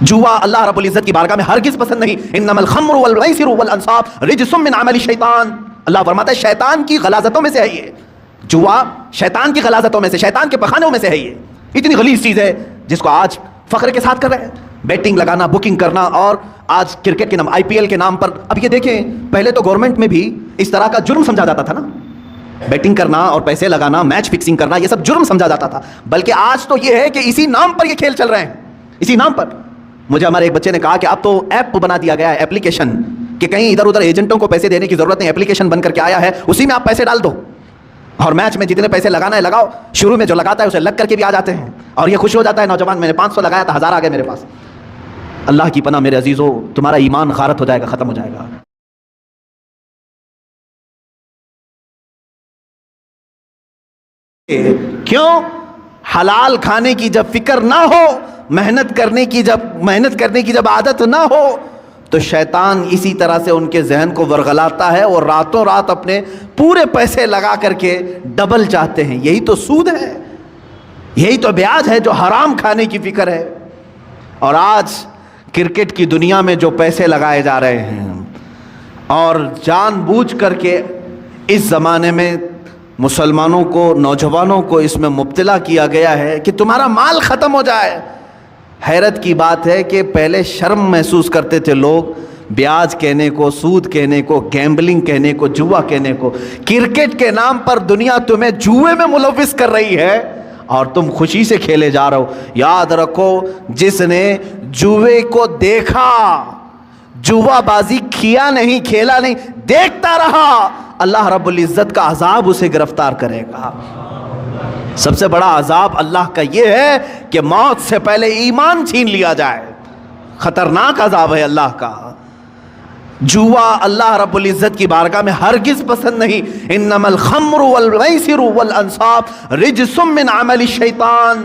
جوا اللہ رب العزت کی بارگاہ میں ہرگز پسند نہیں. انما الخمر والمیسر والانصاب رجس من عمل الشیطان. اللہ فرماتا ہے شیطان کی غلاظتوں میں سے ہے یہ. جوا شیطان کی غلاظتوں میں سے، شیطان کے پخانوں میں سے ہے. یہ اتنی غلیظ چیز ہے جس کو آج فخر کے ساتھ کر رہے ہیں. بیٹنگ لگانا، بکنگ کرنا، اور آج کرکٹ کے نام IPL کے نام پر. اب یہ دیکھیں، پہلے تو گورنمنٹ میں بھی اس طرح کا جرم سمجھا جاتا تھا نا. بیٹنگ کرنا اور پیسے لگانا، میچ فکسنگ کرنا، یہ سب جرم سمجھا جاتا تھا. بلکہ آج تو یہ ہے کہ اسی نام پر یہ کھیل چل رہے ہیں، اسی نام پر. مجھے ہمارے ایک بچے نے کہا کہ اب تو ایپ بنا دیا گیا ہے، ایپلیکیشن، کہ کہیں ادھر ادھر ایجنٹوں کو پیسے دینے کی ضرورت نہیں. ایپلیکیشن بن کر کے آیا ہے، اسی میں آپ پیسے ڈال دو اور میچ میں جتنے پیسے لگانا ہے لگاؤ. شروع میں جو لگاتا ہے اسے لگ کر کے بھی آ جاتے ہیں اور یہ خوش ہو جاتا ہے نوجوان، میں نے 500 لگایا تھا 1000 آ گئے میرے پاس. اللہ کی پناہ میرے عزیزو، تمہارا ایمان غارت ہو جائے گا، ختم ہو جائے گا. کیوں؟ حلال کھانے کی جب فکر نہ ہو، محنت کرنے کی جب عادت نہ ہو، تو شیطان اسی طرح سے ان کے ذہن کو ورغلاتا ہے اور راتوں رات اپنے پورے پیسے لگا کر کے ڈبل چاہتے ہیں. یہی تو سود ہے، یہی تو بیاج ہے جو حرام کھانے کی فکر ہے. اور آج کرکٹ کی دنیا میں جو پیسے لگائے جا رہے ہیں اور جان بوجھ کر کے اس زمانے میں مسلمانوں کو، نوجوانوں کو اس میں مبتلا کیا گیا ہے کہ تمہارا مال ختم ہو جائے. حیرت کی بات ہے کہ پہلے شرم محسوس کرتے تھے لوگ بیاج کہنے کو، سود کہنے کو، گیمبلنگ کہنے کو، جوا کہنے کو. کرکٹ کے نام پر دنیا تمہیں جوئے میں ملوث کر رہی ہے اور تم خوشی سے کھیلے جا رہے ہو. یاد رکھو، جس نے جوئے کو دیکھا، جوا بازی کیا نہیں، کھیلا نہیں، دیکھتا رہا، اللہ رب العزت کا عذاب اسے گرفتار کرے گا. سب سے بڑا عذاب اللہ کا یہ ہے کہ موت سے پہلے ایمان چھین لیا جائے. خطرناک عذاب ہے اللہ کا. جوا اللہ رب العزت کی بارگاہ میں ہرگز پسند نہیں. انما الخمر والمیسر والانصاب رجس من عمل الشیطان.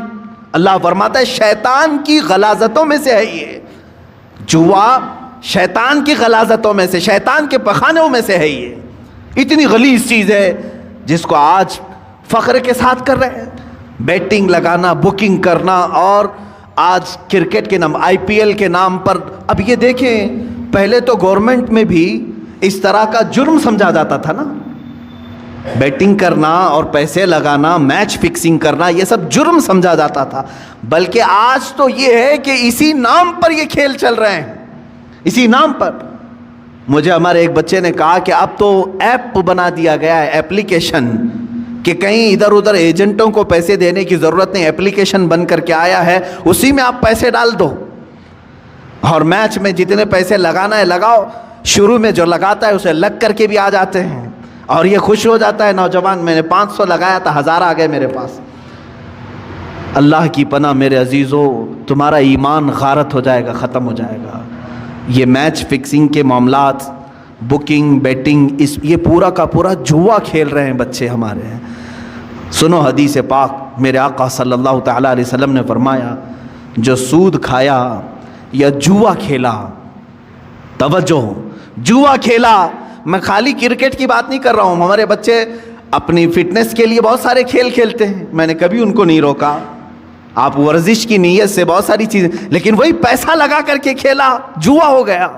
اللہ فرماتا ہے شیطان کی غلاظتوں میں سے ہے یہ. جوا شیطان کی غلاظتوں میں سے، شیطان کے پخانوں میں سے ہے یہ. اتنی غلیظ چیز ہے جس کو آج فخر کے ساتھ کر رہے ہیں. بیٹنگ لگانا، بکنگ کرنا، اور آج کرکٹ کے نام IPL کے نام پر. اب یہ دیکھیں، پہلے تو گورنمنٹ میں بھی اس طرح کا جرم سمجھا جاتا تھا نا. بیٹنگ کرنا اور پیسے لگانا، میچ فکسنگ کرنا، یہ سب جرم سمجھا جاتا تھا. بلکہ آج تو یہ ہے کہ اسی نام پر یہ کھیل چل رہے ہیں، اسی نام پر. مجھے ہمارے ایک بچے نے کہا کہ اب تو ایپ بنا دیا گیا ہے، ایپلیکیشن، کہ کہیں ادھر ادھر ایجنٹوں کو پیسے دینے کی ضرورت نہیں. ایپلیکیشن بن کر کے آیا ہے، اسی میں آپ پیسے ڈال دو اور میچ میں جتنے پیسے لگانا ہے لگاؤ. شروع میں جو لگاتا ہے اسے لگ کر کے بھی آ جاتے ہیں اور یہ خوش ہو جاتا ہے نوجوان، میں نے 500 لگایا تھا 1000 آ گئے میرے پاس. اللہ کی پناہ میرے عزیزو، تمہارا ایمان غارت ہو جائے گا، ختم ہو جائے گا. یہ میچ فکسنگ کے معاملات، بکنگ، بیٹنگ، یہ پورا کا پورا جوا کھیل رہے ہیں بچے ہمارے. سنو حدیث پاک، میرے آقا صلی اللہ تعالیٰ علیہ وسلم نے فرمایا، جو سود کھایا یا جوا کھیلا، توجہ، جوا کھیلا. میں خالی کرکٹ کی بات نہیں کر رہا ہوں، ہمارے بچے اپنی فٹنس کے لیے بہت سارے کھیل کھیلتے ہیں، میں نے کبھی ان کو نہیں روکا. آپ ورزش کی نیت سے بہت ساری چیزیں، لیکن وہی پیسہ لگا کر کے کھیلا، جوا ہو گیا.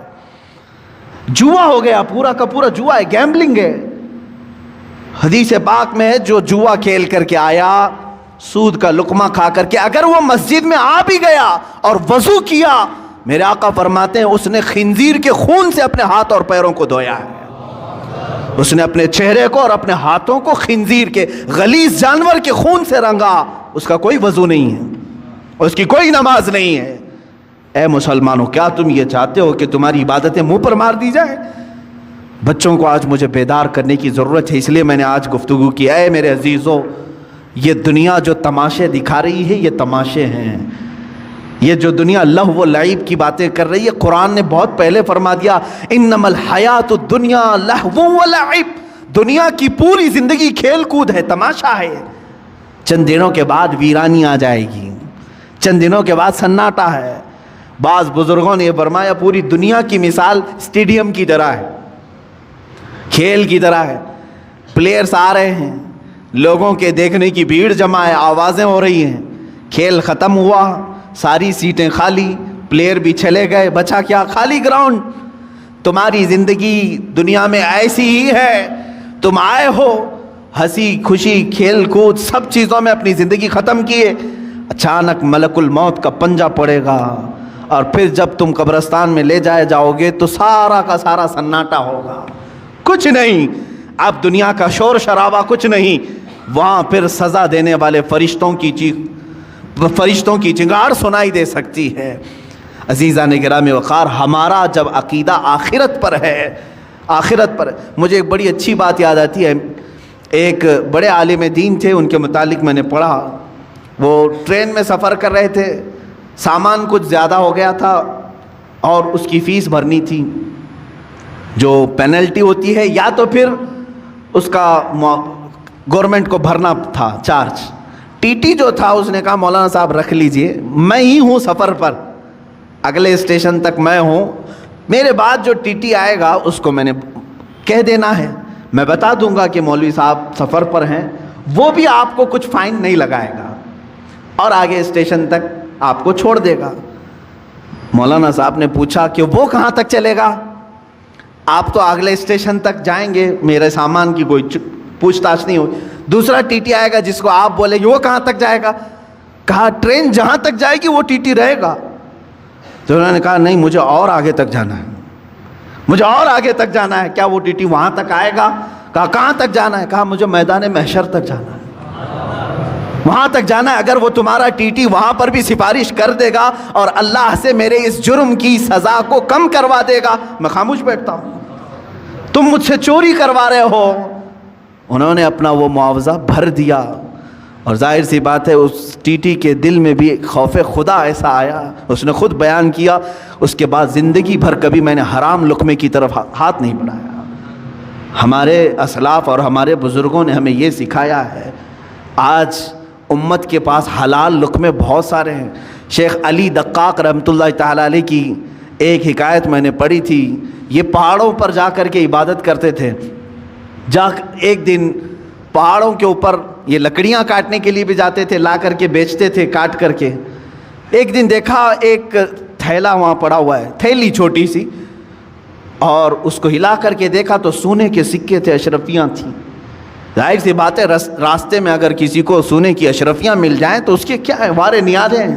جوا ہو گیا، پورا کا پورا جوا ہے، گیمبلنگ ہے. حدیث پاک میں ہے، جو جوا کھیل کر کے آیا، سود کا لقمہ کھا کر کے، اگر وہ مسجد میں آ بھی گیا اور وضو کیا، میرے آقا فرماتے ہیں اس نے خنزیر کے خون سے اپنے ہاتھ اور پیروں کو دھویا ہے. اس نے اپنے چہرے کو اور اپنے ہاتھوں کو خنزیر کے غلیظ جانور کے خون سے رنگا. اس کا کوئی وضو نہیں ہے، اس کی کوئی نماز نہیں ہے. اے مسلمانوں، کیا تم یہ چاہتے ہو کہ تمہاری عبادتیں منہ پر مار دی جائیں؟ بچوں کو آج مجھے بیدار کرنے کی ضرورت ہے، اس لیے میں نے آج گفتگو کی. اے میرے عزیزو، یہ دنیا جو تماشے دکھا رہی ہے، یہ تماشے ہیں. یہ جو دنیا لہو و لعب کی باتیں کر رہی ہے، قرآن نے بہت پہلے فرما دیا، انما الحیات الدنیا لہو و لعب. دنیا کی پوری زندگی کھیل کود ہے، تماشا ہے. چند دنوں کے بعد ویرانی آ جائے گی، چند دنوں کے بعد سناٹا ہے. بعض بزرگوں نے یہ فرمایا، پوری دنیا کی مثال اسٹیڈیم کی طرح ہے، کھیل کی طرح ہے. پلیئرز آ رہے ہیں، لوگوں کے دیکھنے کی بھیڑ جمع ہے، آوازیں ہو رہی ہیں. کھیل ختم ہوا، ساری سیٹیں خالی، پلیئر بھی چلے گئے، بچا کیا؟ خالی گراؤنڈ۔ تمہاری زندگی دنیا میں ایسی ہی ہے، تم آئے ہو ہنسی خوشی کھیل کود سب چیزوں میں اپنی زندگی ختم کیے، اچانک ملک الموت کا پنجہ پڑے گا، اور پھر جب تم قبرستان میں لے جائے جاؤ گے تو سارا کا سارا سناٹا ہوگا، کچھ نہیں، اب دنیا کا شور شرابہ کچھ نہیں، وہاں پھر سزا دینے والے فرشتوں کی چنگاڑ سنائی دے سکتی ہے۔ عزیزان گرامی وقار، ہمارا جب عقیدہ آخرت پر ہے، مجھے ایک بڑی اچھی بات یاد آتی ہے، ایک بڑے عالم دین تھے، ان کے متعلق میں نے پڑھا، وہ ٹرین میں سفر کر رہے تھے، سامان کچھ زیادہ ہو گیا تھا اور اس کی فیس بھرنی تھی، جو پینلٹی ہوتی ہے یا تو پھر اس کا گورنمنٹ کو بھرنا تھا چارج۔ ٹی ٹی جو تھا اس نے کہا مولانا صاحب رکھ لیجئے، میں ہی ہوں سفر پر، اگلے اسٹیشن تک میں ہوں، میرے بعد جو ٹی ٹی آئے گا اس کو میں نے کہہ دینا ہے، میں بتا دوں گا کہ مولوی صاحب سفر پر ہیں، وہ بھی آپ کو کچھ فائن نہیں لگائے گا اور آگے اسٹیشن تک آپ کو چھوڑ دے گا۔ مولانا صاحب نے پوچھا کہ وہ کہاں تک چلے گا؟ آپ تو اگلے اسٹیشن تک جائیں گے، میرے سامان کی کوئی پوچھ تاچھ نہیں ہوگی، دوسرا ٹی ٹی آئے گا جس کو آپ بولیں گے وہ کہاں تک جائے گا؟ کہا ٹرین جہاں تک جائے گی وہ ٹی ٹی رہے گا۔ تو انہوں نے کہا نہیں، مجھے اور آگے تک جانا ہے، مجھے اور آگے تک جانا ہے، کیا وہ ٹی ٹی وہاں تک آئے گا؟ کہا کہاں تک جانا ہے؟ کہا مجھے میدان محشر تک جانا ہے، وہاں تک جانا ہے، اگر وہ تمہارا ٹی ٹی وہاں پر بھی سفارش کر دے گا اور اللہ سے میرے اس جرم کی سزا کو کم کروا دے گا، میں خاموش بیٹھتا ہوں، تم مجھ سے چوری کروا رہے ہو۔ انہوں نے اپنا وہ معاوضہ بھر دیا، اور ظاہر سی بات ہے اس ٹی ٹی کے دل میں بھی خوف خدا ایسا آیا، اس نے خود بیان کیا، اس کے بعد زندگی بھر کبھی میں نے حرام لقمے کی طرف ہاتھ نہیں بڑھایا۔ ہمارے اسلاف اور ہمارے بزرگوں نے ہمیں یہ سکھایا ہے۔ آج امت کے پاس حلال لقمے بہت سارے ہیں۔ شیخ علی دقاق رحمۃ اللہ تعالیٰ علیہ کی ایک حکایت میں نے پڑھی تھی، یہ پہاڑوں پر جا کر کے عبادت کرتے تھے، ایک دن پہاڑوں کے اوپر یہ لکڑیاں کاٹنے کے لیے بھی جاتے تھے، لا کر کے بیچتے تھے کاٹ کر کے۔ ایک دن دیکھا ایک تھیلا وہاں پڑا ہوا ہے، تھیلی چھوٹی سی، اور اس کو ہلا کر کے دیکھا تو سونے کے سکے تھے، اشرفیاں تھیں۔ ظاہر سی بات ہے راستے میں اگر کسی کو سونے کی اشرفیاں مل جائیں تو اس کے کیا ہے، وارے نیادیں ہیں۔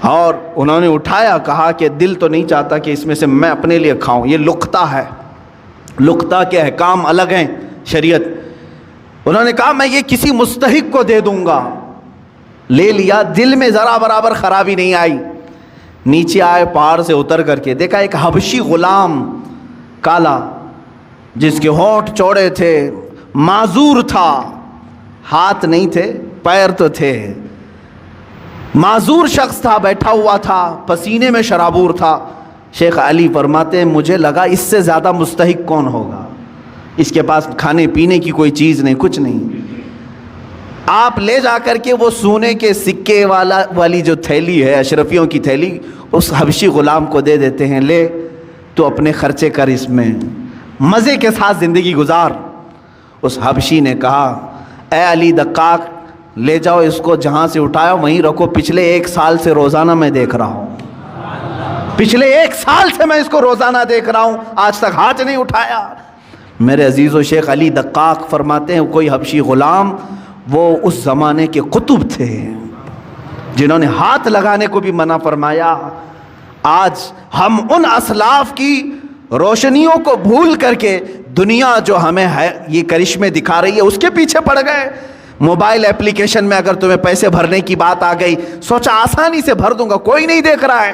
اور انہوں نے اٹھایا، کہا کہ دل تو نہیں چاہتا کہ اس میں سے میں اپنے لیے کھاؤں، یہ لقطہ ہے، لقطہ کے احکام الگ ہیں شریعت۔ انہوں نے کہا میں یہ کسی مستحق کو دے دوں گا، لے لیا، دل میں ذرا برابر خرابی نہیں آئی۔ نیچے آئے، پہاڑ سے اتر کر کے دیکھا ایک حبشی غلام کالا، جس کے ہونٹ چوڑے تھے، معذور تھا، ہاتھ نہیں تھے پیر تو تھے، معذور شخص تھا، بیٹھا ہوا تھا، پسینے میں شرابور تھا۔ شیخ علی فرماتے ہیں مجھے لگا اس سے زیادہ مستحق کون ہوگا، اس کے پاس کھانے پینے کی کوئی چیز نہیں، کچھ نہیں۔ آپ لے جا کر کے وہ سونے کے سکے والی جو تھیلی ہے، اشرفیوں کی تھیلی، اس حبشی غلام کو دے دیتے ہیں، لے تو اپنے خرچے کر، اس میں مزے کے ساتھ زندگی گزار۔ اس حبشی نے کہا اے علی دقاق، لے جاؤ اس کو، جہاں سے اٹھایا وہیں رکھو، پچھلے 1 سال سے روزانہ میں دیکھ رہا ہوں، پچھلے 1 سال سے میں اس کو روزانہ دیکھ رہا ہوں، آج تک ہاتھ نہیں اٹھایا۔ میرے عزیز و شیخ علی دقاق فرماتے ہیں کوئی حبشی غلام، وہ اس زمانے کے قطب تھے جنہوں نے ہاتھ لگانے کو بھی منع فرمایا۔ آج ہم ان اسلاف کی روشنیوں کو بھول کر کے دنیا جو ہمیں ہے یہ کرشمے دکھا رہی ہے اس کے پیچھے پڑ گئے۔ موبائل اپلیکیشن میں اگر تمہیں پیسے بھرنے کی بات آ گئی، سوچا آسانی سے بھر دوں گا، کوئی نہیں دیکھ رہا ہے،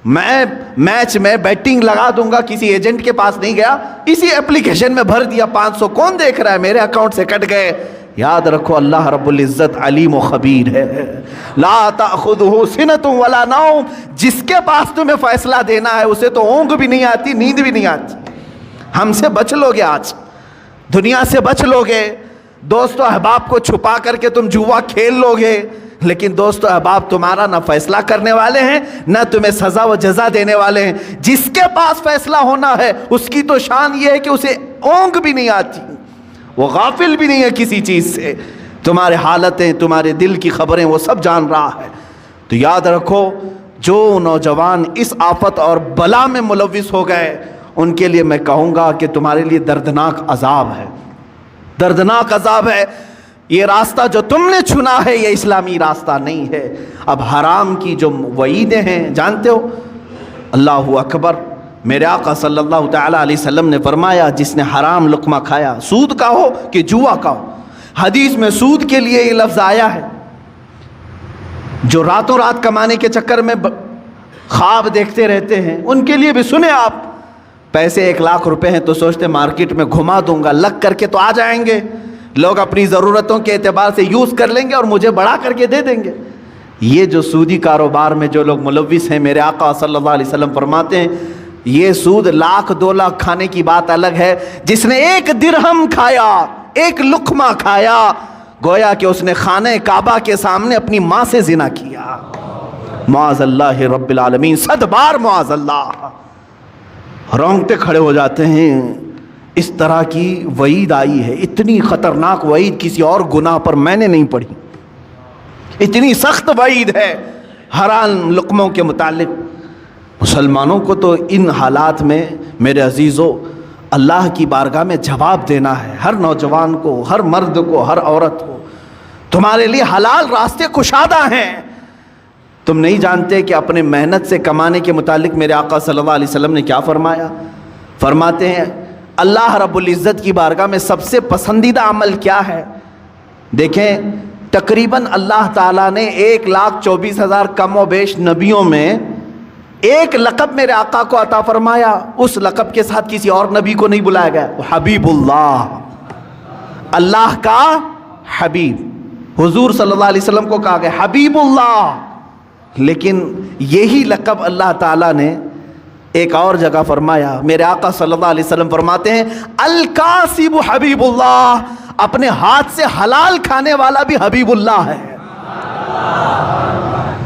میں میچ میں بیٹنگ لگا دوں گا، کسی ایجنٹ کے پاس نہیں گیا، اسی اپلیکیشن میں بھر دیا، 500 کون دیکھ رہا ہے، میرے اکاؤنٹ سے کٹ گئے۔ یاد رکھو اللہ رب العزت علیم و خبیر ہے، لا تأخذہ سنۃ ولا نوم، جس کے پاس تمہیں فیصلہ دینا ہے اسے تو اونگ بھی نہیں آتی، نیند بھی نہیں آتی۔ ہم سے بچ لو گے، آج دنیا سے بچ لو گے، دوست و احباب کو چھپا کر کے تم جوا کھیل لو گے، لیکن دوست و احباب تمہارا نہ فیصلہ کرنے والے ہیں نہ تمہیں سزا و جزا دینے والے ہیں۔ جس کے پاس فیصلہ ہونا ہے اس کی تو شان یہ ہے کہ اسے اونگ بھی نہیں آتی، وہ غافل بھی نہیں ہے کسی چیز سے، تمہارے حالتیں، تمہارے دل کی خبریں وہ سب جان رہا ہے۔ تو یاد رکھو جو نوجوان اس آفت اور بلا میں ملوث ہو گئے ان کے لیے میں کہوں گا کہ تمہارے لیے دردناک عذاب ہے، دردناک عذاب ہے۔ یہ راستہ جو تم نے چنا ہے یہ اسلامی راستہ نہیں ہے۔ اب حرام کی جو وعیدیں ہیں جانتے ہو؟ اللہ اکبر، میرے آقا صلی اللہ تعالیٰ علیہ وسلم نے فرمایا جس نے حرام لقمہ کھایا، سود کا ہو کہ جوا کا ہو، حدیث میں سود کے لیے یہ لفظ آیا ہے، جو راتوں رات کمانے کے چکر میں خواب دیکھتے رہتے ہیں ان کے لیے بھی سنیں آپ، پیسے 1 لاکھ روپے ہیں تو سوچتے مارکیٹ میں گھما دوں گا، لگ کر کے تو آ جائیں گے، لوگ اپنی ضرورتوں کے اعتبار سے یوز کر لیں گے اور مجھے بڑھا کر کے دے دیں گے۔ یہ جو سودی کاروبار میں جو لوگ ملوث ہیں، میرے آقا صلی اللہ علیہ وسلم فرماتے ہیں یہ سود 1 لاکھ 2 لاکھ کھانے کی بات الگ ہے، جس نے 1 درہم کھایا، 1 لقمہ کھایا، گویا کہ اس نے خانہ کعبہ کے سامنے اپنی ماں سے زنا کیا۔ معاذ اللہ رب العالمین، 100 بار معاذ اللہ۔ رونگٹے کھڑے ہو جاتے ہیں، اس طرح کی وعید آئی ہے، اتنی خطرناک وعید کسی اور گناہ پر میں نے نہیں پڑھی، اتنی سخت وعید ہے حرام لقموں کے متعلق۔ مسلمانوں کو تو ان حالات میں میرے عزیزو اللہ کی بارگاہ میں جواب دینا ہے، ہر نوجوان کو، ہر مرد کو، ہر عورت کو۔ تمہارے لیے حلال راستے کشادہ ہیں، تم نہیں جانتے کہ اپنے محنت سے کمانے کے متعلق میرے آقا صلی اللہ علیہ وسلم نے کیا فرمایا؟ فرماتے ہیں اللہ رب العزت کی بارگاہ میں سب سے پسندیدہ عمل کیا ہے؟ دیکھیں تقریباً اللہ تعالیٰ نے 1,24,000 کم و بیش نبیوں میں ایک لقب میرے آقا کو عطا فرمایا، اس لقب کے ساتھ کسی اور نبی کو نہیں بلایا گیا، حبیب اللہ، اللہ کا حبیب۔ حضور صلی اللہ علیہ وسلم کو کہا گیا حبیب اللہ، لیکن یہی لقب اللہ تعالیٰ نے ایک اور جگہ فرمایا، میرے آقا صلی اللہ علیہ وسلم فرماتے ہیں الکاسب حبیب اللہ، اپنے ہاتھ سے حلال کھانے والا بھی حبیب اللہ ہے،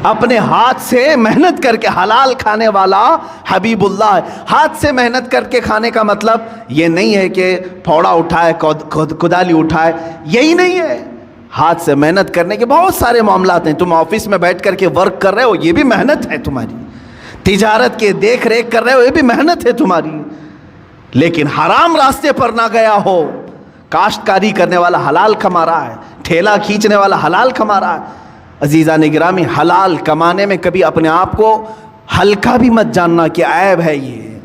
اپنے ہاتھ سے محنت کر کے حلال کھانے والا حبیب اللہ ہے۔ ہاتھ سے محنت کر کے کھانے کا مطلب یہ نہیں ہے کہ پھوڑا اٹھائے، کدالی اٹھائے، یہی نہیں ہے۔ ہاتھ سے محنت کرنے کے بہت سارے معاملات ہیں، تم آفس میں بیٹھ کر کے ورک کر رہے ہو یہ بھی محنت ہے تمہاری، تجارت کے دیکھ ریکھ کر رہے ہو یہ بھی محنت ہے تمہاری، لیکن حرام راستے پر نہ گیا ہو، کاشتکاری کرنے والا حلال کما رہا ہے، ٹھیلا کھینچنے والا حلال کما رہا ہے۔ عزیزان گرامی، حلال کمانے میں کبھی اپنے آپ کو ہلکا بھی مت جاننا کہ عیب ہے یہ۔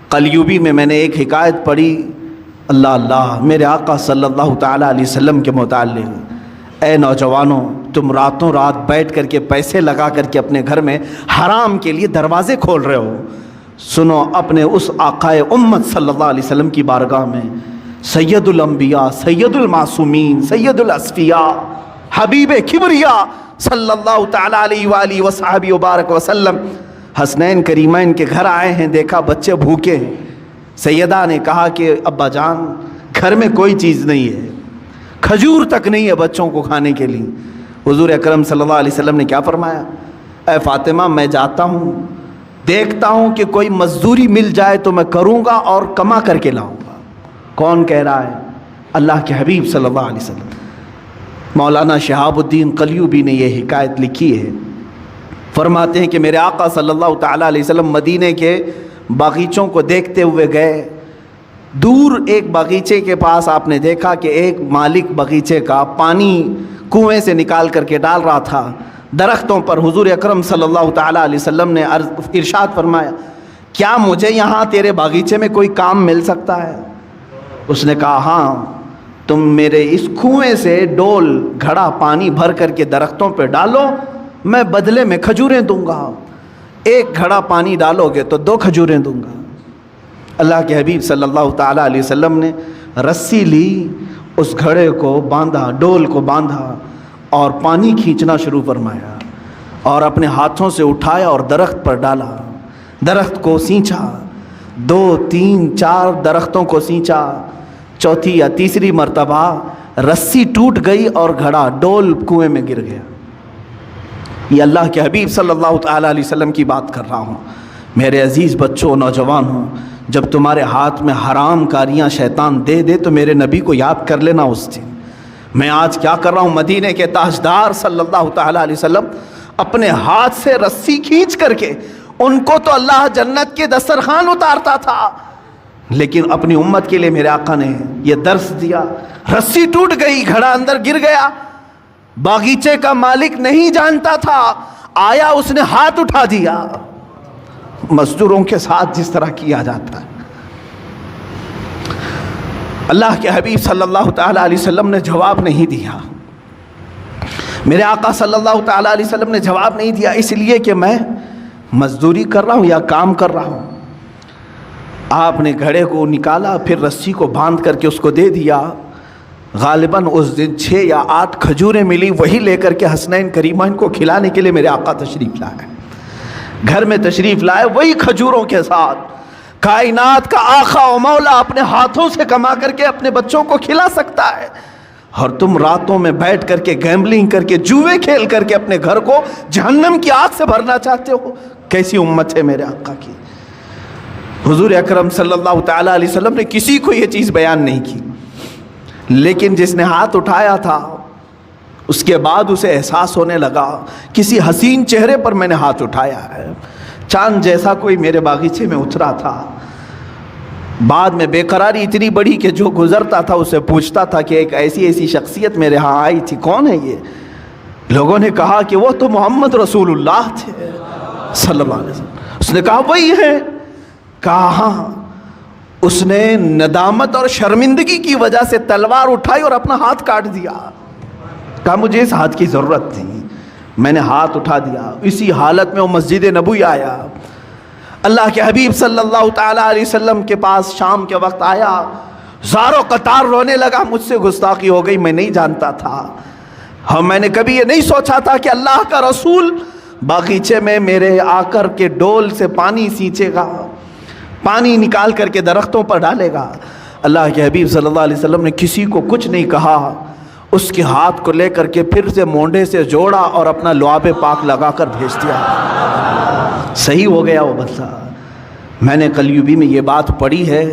قلیوبی میں نے ایک حکایت پڑھی، اللہ اللہ، میرے آقا صلی اللہ تعالیٰ علیہ وسلم کے متعلق، اے نوجوانوں تم راتوں رات بیٹھ کر کے پیسے لگا کر کے اپنے گھر میں حرام کے لیے دروازے کھول رہے ہو، سنو اپنے اس آقائے امت صلی اللہ علیہ وسلم کی بارگاہ میں، سید الانبیاء، سید المعصومین، سید الاصفیاء، حبیب کبریا صلی اللہ تعالیٰ علیہ وآلہ وصحبہ وبارک وسلم حسنین کریمین کے گھر آئے ہیں، دیکھا بچے بھوکے ہیں، سیدہ نے کہا کہ ابا جان گھر میں کوئی چیز نہیں ہے، کھجور تک نہیں ہے بچوں کو کھانے کے لیے۔ حضور اکرم صلی اللہ علیہ وسلم نے کیا فرمایا؟ اے فاطمہ میں جاتا ہوں، دیکھتا ہوں کہ کوئی مزدوری مل جائے تو میں کروں گا اور کما کر کے لاؤں گا۔ کون کہہ رہا ہے؟ اللہ کے حبیب صلی اللہ علیہ وسلم۔ مولانا شہاب الدین قلیوبی نے یہ حکایت لکھی ہے، فرماتے ہیں کہ میرے آقا صلی اللہ تعالیٰ علیہ وسلم مدینے کے باغیچوں کو دیکھتے ہوئے گئے، دور ایک باغیچے کے پاس آپ نے دیکھا کہ ایک مالک باغیچے کا پانی کنویں سے نکال کر کے ڈال رہا تھا درختوں پر۔ حضور اکرم صلی اللہ تعالیٰ علیہ وسلم نے ارشاد فرمایا کیا مجھے یہاں تیرے باغیچے میں کوئی کام مل سکتا ہے؟ اس نے کہا ہاں، تم میرے اس کنویں سے ڈول گھڑا پانی بھر کر کے درختوں پہ ڈالو، میں بدلے میں کھجوریں دوں گا، 1 گھڑا پانی ڈالو گے تو 2 کھجوریں دوں گا۔ اللہ کے حبیب صلی اللہ تعالیٰ علیہ وسلم نے رسی لی، اس گھڑے کو باندھا، ڈول کو باندھا اور پانی کھینچنا شروع فرمایا اور اپنے ہاتھوں سے اٹھایا اور درخت پر ڈالا، درخت کو سینچا، 2 3 4 درختوں کو سینچا، چوتھی یا تیسری مرتبہ رسی ٹوٹ گئی اور گھڑا ڈول کنویں میں گر گیا۔ یہ اللہ کے حبیب صلی اللہ تعالیٰ علیہ وسلم کی بات کر رہا ہوں۔ میرے عزیز بچوں، نوجوانوں، جب تمہارے ہاتھ میں حرام کاریاں شیطان دے دے تو میرے نبی کو یاد کر لینا اس دن۔ میں آج کیا کر رہا ہوں؟ مدینے کے تاجدار صلی اللہ تعالیٰ علیہ وسلم اپنے ہاتھ سے رسی کھینچ کر کے ان کو تو اللہ جنت کے دسترخوان اتارتا تھا، لیکن اپنی امت کے لیے میرے آقا نے یہ درس دیا. رسی ٹوٹ گئی، گھڑا اندر گر گیا، باغیچے کا مالک نہیں جانتا تھا، آیا اس نے ہاتھ اٹھا دیا. مزدوروں کے ساتھ جس طرح کیا جاتا ہے. اللہ کے حبیب صلی اللہ تعالیٰ علیہ وسلم نے جواب نہیں دیا. میرے آقا صلی اللہ تعالیٰ علیہ وسلم نے جواب نہیں دیا، اس لیے کہ میں مزدوری کر رہا ہوں یا کام کر رہا ہوں. آپ نے گھڑے کو نکالا، پھر رسی کو باندھ کر کے اس کو دے دیا. غالباً اس دن 6 یا 8 کھجوریں ملی، وہی لے کر کے حسنین کریمین کو کھلانے کے لیے میرے آقا تشریف لائے. گھر میں تشریف لائے وہی کھجوروں کے ساتھ. کائنات کا آقا و مولا اپنے ہاتھوں سے کما کر کے اپنے بچوں کو کھلا سکتا ہے، اور تم راتوں میں بیٹھ کر کے گیمبلنگ کر کے جوئے کھیل کر کے اپنے گھر کو جہنم کی آگ سے بھرنا چاہتے ہو. کیسی امت ہے میرے آقا کی. حضور اکرم صلی اللہ تعالیٰ علیہ وسلم نے کسی کو یہ چیز بیان نہیں کی، لیکن جس نے ہاتھ اٹھایا تھا اس کے بعد اسے احساس ہونے لگا کسی حسین چہرے پر میں نے ہاتھ اٹھایا ہے. چاند جیسا کوئی میرے باغیچے میں اترا تھا. بعد میں بے قراری اتنی بڑی کہ جو گزرتا تھا اسے پوچھتا تھا کہ ایک ایسی شخصیت میرے ہاں آئی تھی، کون ہے یہ؟ لوگوں نے کہا کہ وہ تو محمد رسول اللہ تھے صلی اللہ علیہ وسلم. اس نے کہا وہی ہے. کہا ہاں. اس نے ندامت اور شرمندگی کی وجہ سے تلوار اٹھائی اور اپنا ہاتھ کاٹ دیا. کہا مجھے اس ہاتھ کی ضرورت تھی، میں نے ہاتھ اٹھا دیا. اسی حالت میں وہ مسجد نبوی آیا. اللہ کے حبیب صلی اللہ تعالیٰ علیہ وسلم کے پاس شام کے وقت آیا، زار و قطار رونے لگا. مجھ سے گستاخی ہو گئی، میں نہیں جانتا تھا، ہاں میں نے کبھی یہ نہیں سوچا تھا کہ اللہ کا رسول باغیچے میں میرے آ کر کے ڈول سے پانی سینچے گا، پانی نکال کر کے درختوں پر ڈالے گا. اللہ کے حبیب صلی اللہ علیہ وسلم نے کسی کو کچھ نہیں کہا. اس کے ہاتھ کو لے کر کے پھر سے مونڈے سے جوڑا اور اپنا لعاب پاک لگا کر بھیج دیا. صحیح ہو گیا وہ بندہ. میں نے قلیوبی میں یہ بات پڑھی ہے،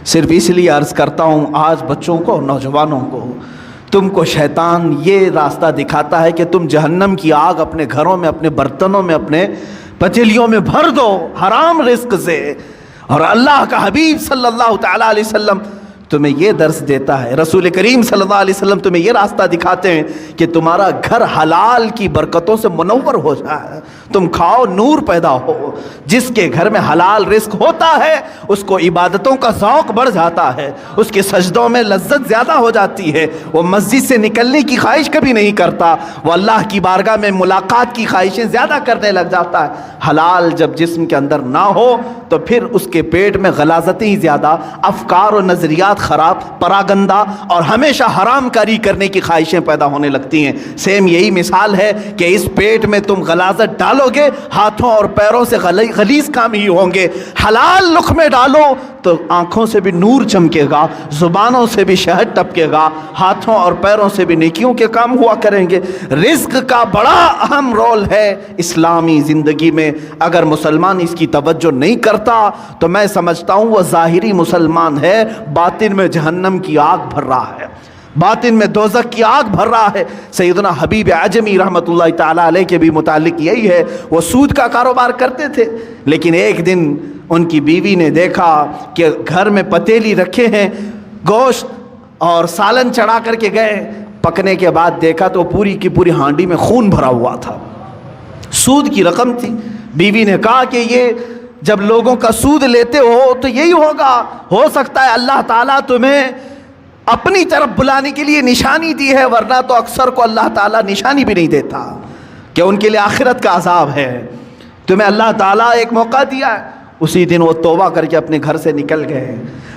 صرف اس لیے عرض کرتا ہوں آج بچوں کو، نوجوانوں کو، تم کو شیطان یہ راستہ دکھاتا ہے کہ تم جہنم کی آگ اپنے گھروں میں، اپنے برتنوں میں، اپنے پتیلیوں میں بھر دو حرام رزق سے. اور اللہ کا حبیب صلی اللہ تعالیٰ علیہ وسلم تمہیں یہ درس دیتا ہے، رسول کریم صلی اللہ علیہ وسلم تمہیں یہ راستہ دکھاتے ہیں کہ تمہارا گھر حلال کی برکتوں سے منور ہو جائے، تم کھاؤ، نور پیدا ہو. جس کے گھر میں حلال رزق ہوتا ہے اس کو عبادتوں کا ذوق بڑھ جاتا ہے، اس کے سجدوں میں لذت زیادہ ہو جاتی ہے، وہ مسجد سے نکلنے کی خواہش کبھی نہیں کرتا، وہ اللہ کی بارگاہ میں ملاقات کی خواہشیں زیادہ کرنے لگ جاتا ہے. حلال جب جسم کے اندر نہ ہو تو پھر اس کے پیٹ میں غلاظتیں ہی زیادہ، افکار و نظریات خراب، پراگندہ اور ہمیشہ حرام کاری کرنے کی خواہشیں پیدا ہونے لگتی ہیں. سیم یہی مثال ہے کہ اس پیٹ میں تم غلاظت ڈالو گے، ہاتھوں اور پیروں سے غلیظ کام ہی ہوں گے. حلال لقمے ڈالو تو آنکھوں سے بھی نور چمکے گا، زبانوں سے بھی شہد ٹپکے گا، ہاتھوں اور پیروں سے بھی نیکیوں کے کام ہوا کریں گے. رزق کا بڑا اہم رول ہے اسلامی زندگی میں. اگر مسلمان اس کی توجہ نہیں کرتا تو میں سمجھتا ہوں وہ ظاہری مسلمان ہے، باطن میں جہنم کی آگ بھر رہا ہے، باطن میں دوزخ کی آگ بھر رہا ہے. سیدنا حبیب اعجمی رحمۃ اللہ تعالیٰ علیہ کے بھی متعلق یہی ہے. وہ سود کا کاروبار کرتے تھے، لیکن ایک دن ان کی بیوی نے دیکھا کہ گھر میں پتیلی رکھے ہیں، گوشت اور سالن چڑھا کر کے گئے، پکنے کے بعد دیکھا تو پوری کی پوری ہانڈی میں خون بھرا ہوا تھا، سود کی رقم تھی. بیوی نے کہا کہ یہ جب لوگوں کا سود لیتے ہو تو یہی ہوگا، ہو سکتا ہے اللہ تعالیٰ تمہیں اپنی طرف بلانے کے لیے نشانی دی ہے، ورنہ تو اکثر کو اللہ تعالیٰ نشانی بھی نہیں دیتا کہ ان کے لیے آخرت کا عذاب ہے. تمہیں اللہ تعالیٰ ایک موقع دیا ہے. اسی دن وہ توبہ کر کے اپنے گھر سے نکل گئے.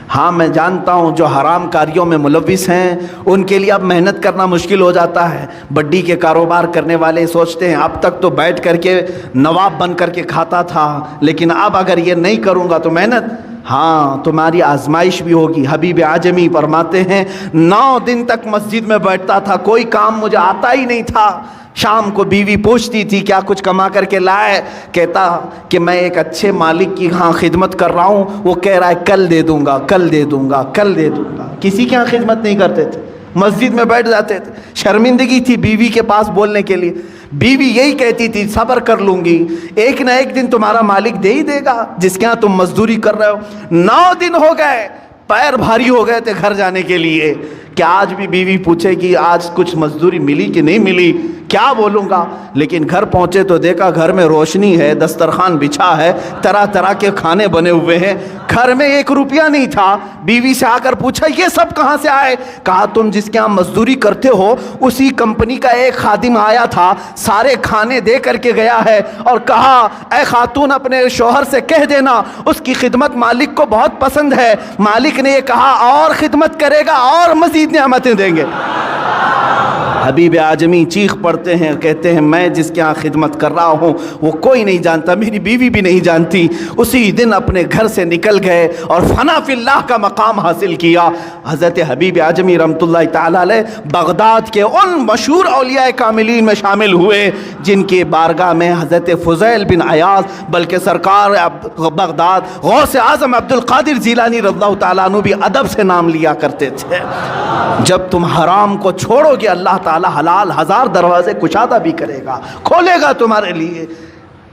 ہاں میں جانتا ہوں جو حرام کاریوں میں ملوث ہیں ان کے لیے اب محنت کرنا مشکل ہو جاتا ہے. بڈی کے کاروبار کرنے والے سوچتے ہیں اب تک تو بیٹھ کر کے نواب بن کر کے کھاتا تھا، لیکن اب اگر یہ نہیں کروں گا تو محنت، ہاں تمہاری آزمائش بھی ہوگی. حبیب اعجمی فرماتے ہیں 9 دن تک مسجد میں بیٹھتا تھا، کوئی کام مجھے آتا ہی نہیں تھا. شام کو بیوی پوچھتی تھی کیا کچھ کما کر کے لائے، کہتا کہ میں ایک اچھے مالک کی ہاں خدمت کر رہا ہوں، وہ کہہ رہا ہے کل دے دوں گا، کل دے دوں گا، کل دے دوں گا. کسی کے ہاں خدمت نہیں کرتے تھے، مسجد میں بیٹھ جاتے تھے. شرمندگی تھی بیوی کے پاس بولنے کے لیے. بیوی یہی کہتی تھی صبر کر لوں گی, ایک نہ ایک دن تمہارا مالک دے ہی دے گا جس کے ہاں تم مزدوری کر رہے ہو. 9 دن ہو گئے, پیر بھاری ہو گئے تھے گھر جانے کے لیے. کہ آج بھی بیوی پوچھے کہ آج کچھ مزدوری ملی کہ نہیں ملی, کیا بولوں گا؟ لیکن گھر پہنچے تو دیکھا گھر میں روشنی ہے, دسترخوان بچھا ہے, طرح طرح کے کھانے بنے ہوئے ہیں, گھر میں 1 روپیہ نہیں تھا. بیوی سے آ کر پوچھا یہ سب کہاں سے آئے؟ کہا تم جس کے ہاں مزدوری کرتے ہو اسی کمپنی کا ایک خادم آیا تھا, سارے کھانے دے کر کے گیا ہے اور کہا اے خاتون اپنے شوہر سے کہہ دینا اس کی خدمت مالک کو بہت پسند ہے. مالک نے یہ کہا اور خدمت کرے گا اور مزید نعمتیں دیں گے. حبیب اعظمی چیخ پڑتے ہیں, کہتے ہیں میں جس کے ہاں خدمت کر رہا ہوں وہ کوئی نہیں جانتا, میری بیوی بھی نہیں جانتی. اسی دن اپنے گھر سے نکل گئے اور فنا فی اللہ کا مقام حاصل کیا. حضرت حبیب اعظمی رحمۃ اللہ تعالی علیہ بغداد کے ان مشہور اولیاء کاملین میں شامل ہوئے جن کی بارگاہ میں حضرت فضیل بن عیاض, بلکہ سرکار بغداد غوث اعظم عبد القادر جیلانی رضی اللہ تعالیٰ عنہ بھی ادب سے نام لیا کرتے تھے. جب تم حرام کو چھوڑو گے اللہ تعالی حلال 1000 دروازے کشادہ بھی کرے گا, کھولے گا تمہارے لیے.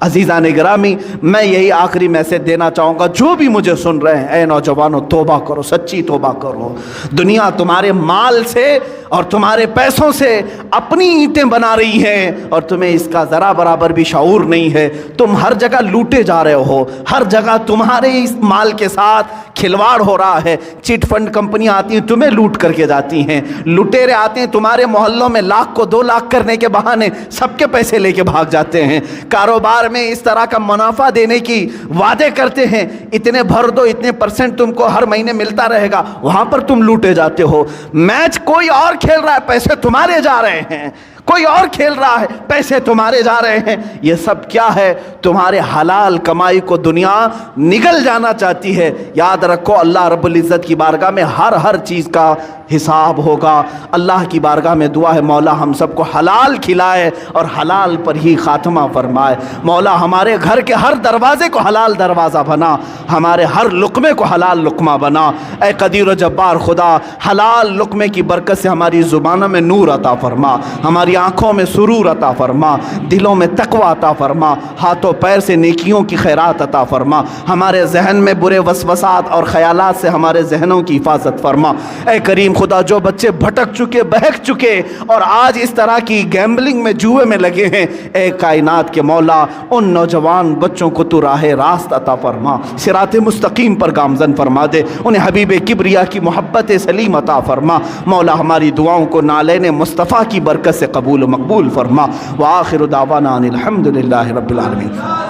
عزیزان گرامی, میں یہی آخری میسج دینا چاہوں گا جو بھی مجھے سن رہے ہیں, اے نوجوانوں توبہ کرو, سچی توبہ کرو. دنیا تمہارے مال سے اور تمہارے پیسوں سے اپنی اینٹیں بنا رہی ہیں اور تمہیں اس کا ذرا برابر بھی شعور نہیں ہے. تم ہر جگہ لوٹے جا رہے ہو, ہر جگہ تمہارے اس مال کے ساتھ کھلواڑ ہو رہا ہے. چٹ فنڈ کمپنیاں آتی ہیں تمہیں لوٹ کر کے جاتی ہیں, لٹیرے آتے ہیں تمہارے محلوں میں لاکھ کو 2 لاکھ کرنے کے بہانے سب کے پیسے لے کے بھاگ جاتے ہیں. کاروبار میں اس طرح کا منافع دینے کی وعدے کرتے ہیں, اتنے بھر دو, اتنے % تم کو ہر مہینے ملتا رہے گا, وہاں پر تم لوٹے جاتے ہو. میچ کوئی اور کھیل رہا ہے, پیسے تمہارے جا رہے ہیں. کوئی اور کھیل رہا ہے, پیسے تمہارے جا رہے ہیں. یہ سب کیا ہے؟ تمہارے حلال کمائی کو دنیا نگل جانا چاہتی ہے. یاد رکھو اللہ رب العزت کی بارگاہ میں ہر چیز کا حساب ہوگا. اللہ کی بارگاہ میں دعا ہے مولا ہم سب کو حلال کھلائے اور حلال پر ہی خاتمہ فرمائے. مولا ہمارے گھر کے ہر دروازے کو حلال دروازہ بنا, ہمارے ہر لقمے کو حلال لقمہ بنا. اے قدیر و جبار خدا, حلال لقمے کی برکت سے ہماری زبانوں میں نور عطا فرما, ہماری آنکھوں میں سرور عطا فرما, دلوں میں تقوی عطا فرما, ہاتھوں پیر سے نیکیوں کی خیرات عطا فرما, ہمارے ذہن میں برے وسوسات اور خیالات سے ہمارے ذہنوں کی حفاظت فرما. اے کریم خدا, جو بچے بھٹک چکے, بہک چکے اور آج اس طرح کی گیمبلنگ میں, جوئے میں لگے ہیں, اے کائنات کے مولا ان نوجوان بچوں کو تو راہ راست عطا فرما, صراط مستقیم پر گامزن فرما دے, انہیں حبیب کبریا کی محبت سلیم عطا فرما. مولا ہماری دعاؤں کو نالین مصطفیٰ کی برکت سے قبول و مقبول فرما. وآخر دعوانا ان الحمد للہ رب العالمین.